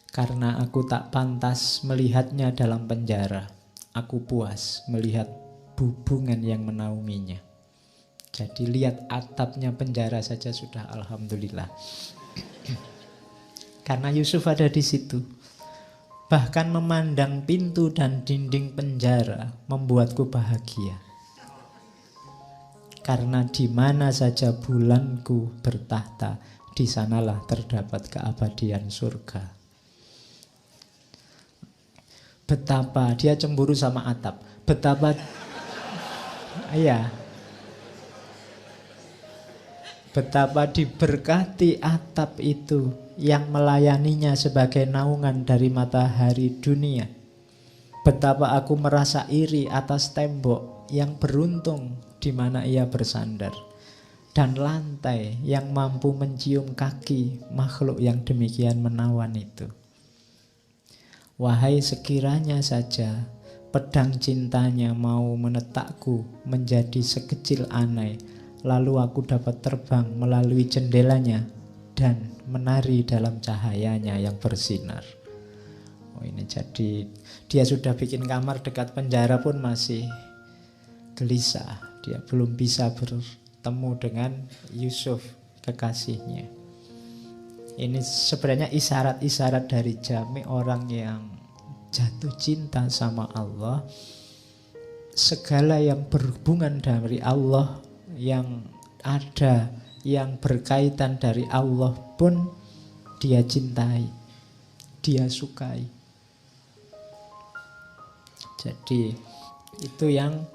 Karena aku tak pantas melihatnya dalam penjara. Aku puas melihat hubungan yang menaunginya. Jadi lihat atapnya penjara saja sudah alhamdulillah. Karena Yusuf ada di situ. Bahkan memandang pintu dan dinding penjara membuatku bahagia. Karena di mana saja bulanku bertahta, di sanalah terdapat keabadian surga. Betapa dia cemburu sama atap. Betapa betapa diberkati atap itu yang melayaninya sebagai naungan dari matahari dunia. Betapa aku merasa iri atas tembok yang beruntung di mana ia bersandar, dan lantai yang mampu mencium kaki makhluk yang demikian menawan itu. Wahai sekiranya saja pedang cintanya mau menetakku menjadi sekecil anai, lalu aku dapat terbang melalui jendelanya dan menari dalam cahayanya yang bersinar. Oh, ini jadi dia sudah bikin kamar dekat penjara pun masih gelisah. Dia belum bisa bertemu dengan Yusuf, kekasihnya. Ini sebenarnya isyarat-isyarat dari Jami, orang yang jatuh cinta sama Allah. Segala yang berhubungan dari Allah, yang ada, yang berkaitan dari Allah pun dia cintai, dia sukai. Jadi itu yang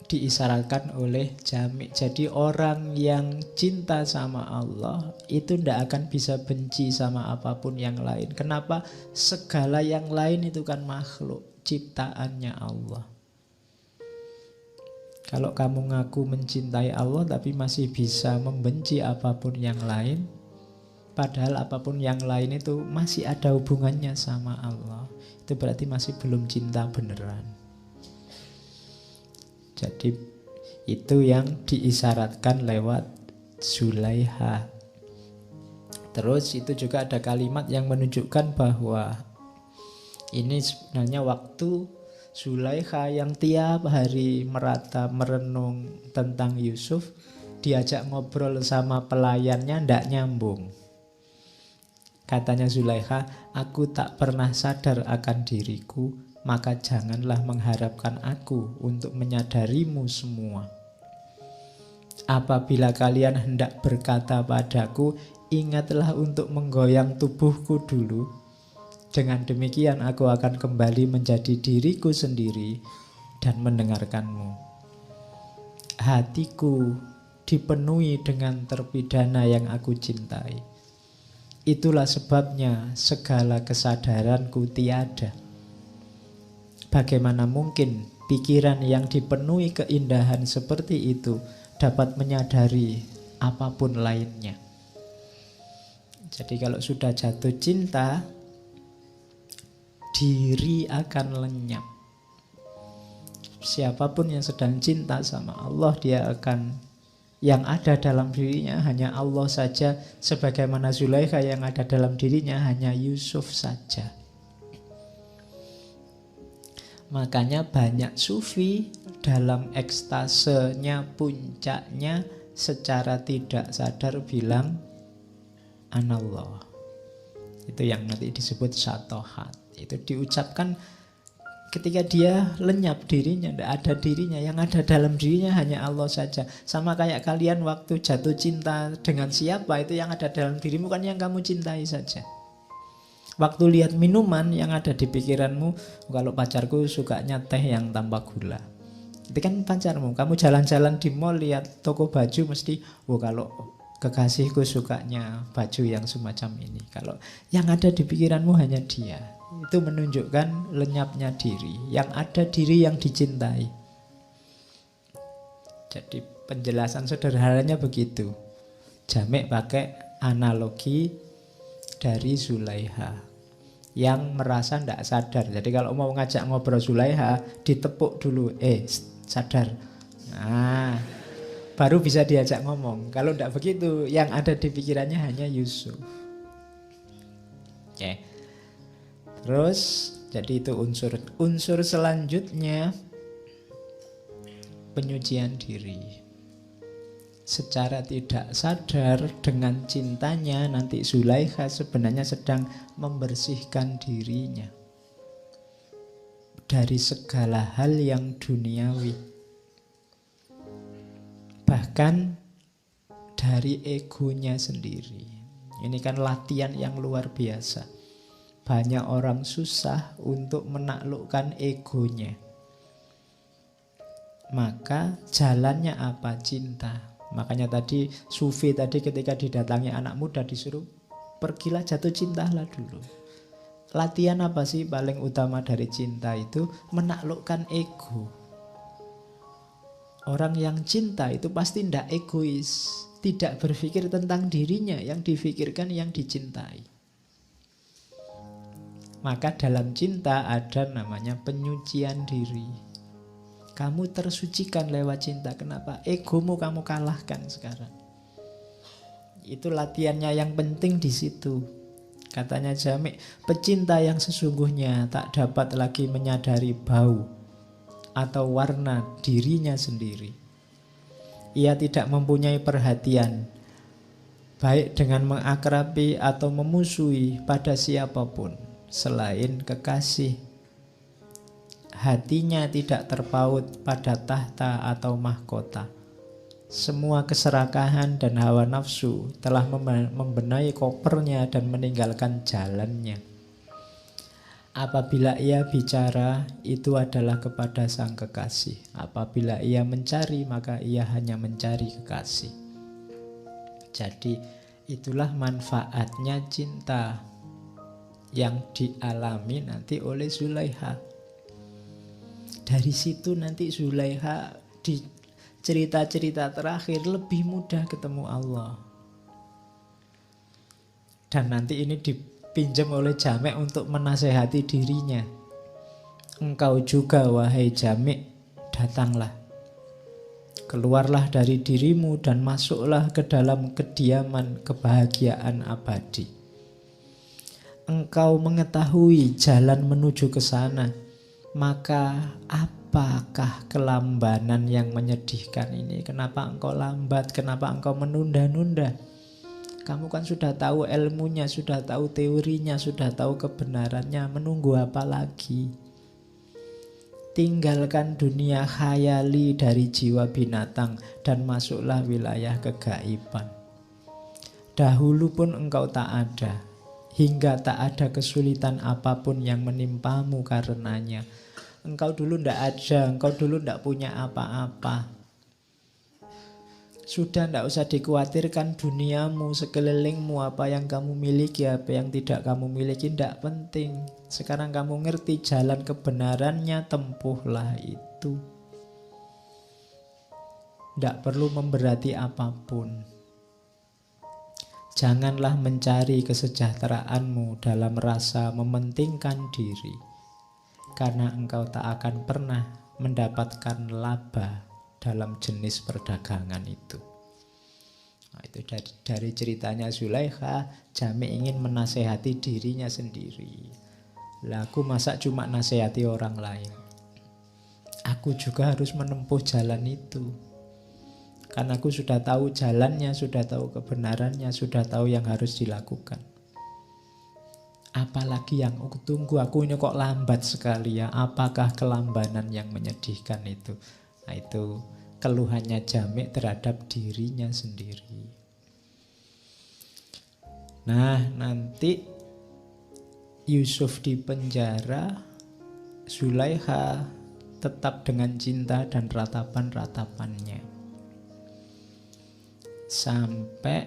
diisyaratkan oleh Jami. Jadi orang yang cinta sama Allah itu tidak akan bisa benci sama apapun yang lain. Kenapa? Segala yang lain itu kan makhluk ciptaannya Allah. Kalau kamu ngaku mencintai Allah tapi masih bisa membenci apapun yang lain, padahal apapun yang lain itu masih ada hubungannya sama Allah, itu berarti masih belum cinta beneran. Jadi itu yang diisyaratkan lewat Zulaiha. Terus itu juga ada kalimat yang menunjukkan bahwa ini sebenarnya waktu Zulaiha yang tiap hari merata merenung tentang Yusuf, diajak ngobrol sama pelayannya ndak nyambung. Katanya Zulaiha, aku tak pernah sadar akan diriku, maka janganlah mengharapkan aku untuk menyadarimu semua. Apabila kalian hendak berkata padaku, ingatlah untuk menggoyang tubuhku dulu. Dengan demikian aku akan kembali menjadi diriku sendiri dan mendengarkanmu. Hatiku dipenuhi dengan terpidana yang aku cintai. Itulah sebabnya segala kesadaranku tiada. Bagaimana mungkin pikiran yang dipenuhi keindahan seperti itu dapat menyadari apapun lainnya. Jadi kalau sudah jatuh cinta, diri akan lenyap. Siapapun yang sedang cinta sama Allah, dia akan, yang ada dalam dirinya hanya Allah saja. Sebagaimana Zulaiha, yang ada dalam dirinya hanya Yusuf saja. Makanya banyak sufi dalam ekstasenya, puncaknya, secara tidak sadar bilang Anallah. Itu yang nanti disebut syatohat. Itu diucapkan ketika dia lenyap dirinya, tidak ada dirinya. Yang ada dalam dirinya hanya Allah saja. Sama kayak kalian waktu jatuh cinta dengan siapa, itu yang ada dalam dirimu kan yang kamu cintai saja. Waktu lihat minuman, yang ada di pikiranmu, kalau pacarku sukanya teh yang tanpa gula, itu kan pacarmu. Kamu jalan-jalan di mall, lihat toko baju, mesti kalau kekasihku sukanya baju yang semacam ini. Kalau yang ada di pikiranmu hanya dia, itu menunjukkan lenyapnya diri. Yang ada diri yang dicintai. Jadi penjelasan sederhananya begitu. Jamek pakai analogi dari Zulaiha yang merasa tidak sadar. Jadi kalau mau ngajak ngobrol Zulaiha, ditepuk dulu, sadar. Nah, baru bisa diajak ngomong. Kalau tidak begitu, yang ada di pikirannya hanya Yusuf. Oke. Terus jadi itu unsur selanjutnya penyucian diri. Secara tidak sadar dengan cintanya nanti Zulaikha sebenarnya sedang membersihkan dirinya dari segala hal yang duniawi, bahkan dari egonya sendiri. Ini kan latihan yang luar biasa. Banyak orang susah untuk menaklukkan egonya. Maka jalannya apa? Cinta. Makanya tadi Sufi tadi ketika didatangi anak muda disuruh pergilah jatuh cintalah dulu. Latihan apa sih paling utama dari cinta itu? Menaklukkan ego. Orang yang cinta itu pasti tidak egois, tidak berpikir tentang dirinya, yang difikirkan yang dicintai. Maka dalam cinta ada namanya penyucian diri. Kamu tersucikan lewat cinta. Kenapa? Egomu kamu kalahkan sekarang. Itu latihannya yang penting di situ. Katanya Jami', pecinta yang sesungguhnya tak dapat lagi menyadari bau atau warna dirinya sendiri. Ia tidak mempunyai perhatian, baik dengan mengakrabi atau memusuhi pada siapapun selain kekasih. Hatinya tidak terpaut pada tahta atau mahkota. Semua keserakahan dan hawa nafsu telah membenahi kopernya dan meninggalkan jalannya. Apabila ia bicara, itu adalah kepada sang kekasih. Apabila ia mencari, maka ia hanya mencari kekasih. Jadi itulah manfaatnya cinta yang dialami nanti oleh Zulaikha. Dari situ nanti Zulaikha di cerita-cerita terakhir lebih mudah ketemu Allah. Dan nanti ini dipinjam oleh Jami' untuk menasehati dirinya. Engkau juga wahai Jami', datanglah. Keluarlah dari dirimu dan masuklah ke dalam kediaman kebahagiaan abadi. Engkau mengetahui jalan menuju ke sana. Maka apakah kelambanan yang menyedihkan ini? Kenapa engkau lambat? Kenapa engkau menunda-nunda? Kamu kan sudah tahu ilmunya, sudah tahu teorinya, sudah tahu kebenarannya. Menunggu apa lagi? Tinggalkan dunia khayali dari jiwa binatang dan masuklah wilayah kegaiban. Dahulu pun engkau tak ada, hingga tak ada kesulitan apapun yang menimpamu karenanya. Engkau dulu tidak ada, engkau dulu tidak punya apa-apa. Sudah tidak usah dikhawatirkan duniamu, sekelilingmu, apa yang kamu miliki, apa yang tidak kamu miliki, tidak penting. Sekarang kamu ngerti jalan kebenarannya, tempuhlah itu. Tidak perlu memberati apapun. Janganlah mencari kesejahteraanmu dalam rasa mementingkan diri. Karena engkau tak akan pernah mendapatkan laba dalam jenis perdagangan itu. Nah, itu dari ceritanya Zulaikha, Jami' ingin menasehati dirinya sendiri. Lah aku masa cuma nasehati orang lain? Aku juga harus menempuh jalan itu. Karena aku sudah tahu jalannya, sudah tahu kebenarannya, sudah tahu yang harus dilakukan. Apalagi yang aku tunggu? Aku ini kok lambat sekali ya. Apakah kelambanan yang menyedihkan itu? Nah, itu keluhannya Jami' terhadap dirinya sendiri. Nah, nanti Yusuf di penjara, Zulaikha tetap dengan cinta dan ratapan-ratapannya. Sampai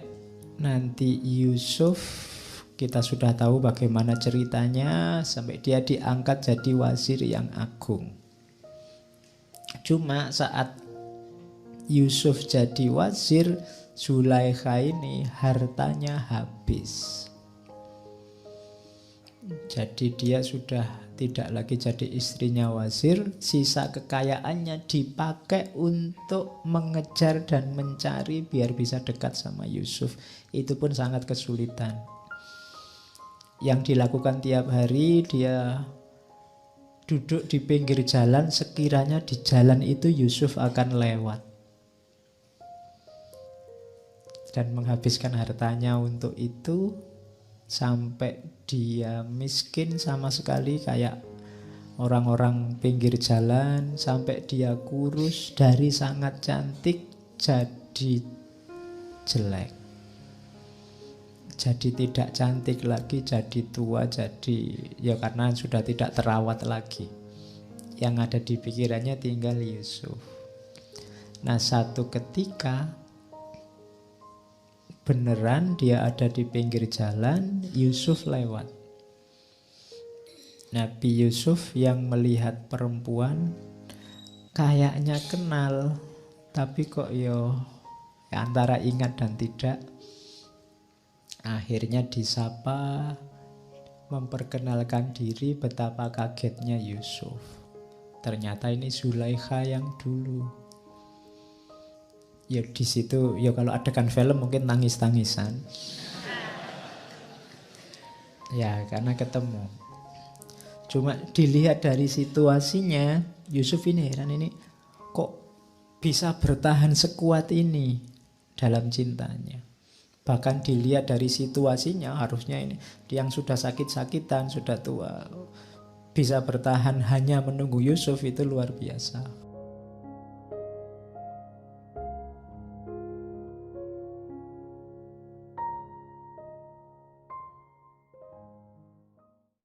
nanti Yusuf, kita sudah tahu bagaimana ceritanya, sampai dia diangkat jadi wazir yang agung. Cuma saat Yusuf jadi wazir, Zulaikha ini hartanya habis. Jadi dia sudah tidak lagi jadi istrinya wazir. Sisa kekayaannya dipakai untuk mengejar dan mencari biar bisa dekat sama Yusuf. Itu pun sangat kesulitan. Yang dilakukan tiap hari, dia duduk di pinggir jalan, sekiranya di jalan itu Yusuf akan lewat dan menghabiskan hartanya untuk itu, sampai dia miskin sama sekali kayak orang-orang pinggir jalan, sampai dia kurus, dari sangat cantik jadi jelek, jadi tidak cantik lagi, jadi tua, jadi ya karena sudah tidak terawat lagi. Yang ada di pikirannya tinggal Yusuf. Nah, satu ketika beneran dia ada di pinggir jalan, Yusuf lewat. Nabi Yusuf yang melihat perempuan kayaknya kenal, tapi kok antara ingat dan tidak. Akhirnya disapa, memperkenalkan diri, betapa kagetnya Yusuf. Ternyata ini Zulaikha yang dulu. Ya di situ, ya kalau adegan film mungkin tangis-tangisan. Ya karena ketemu. Cuma dilihat dari situasinya, Yusuf ini heran, ini kok bisa bertahan sekuat ini dalam cintanya. Bahkan dilihat dari situasinya, harusnya ini yang sudah sakit-sakitan, sudah tua, bisa bertahan hanya menunggu Yusuf, itu luar biasa.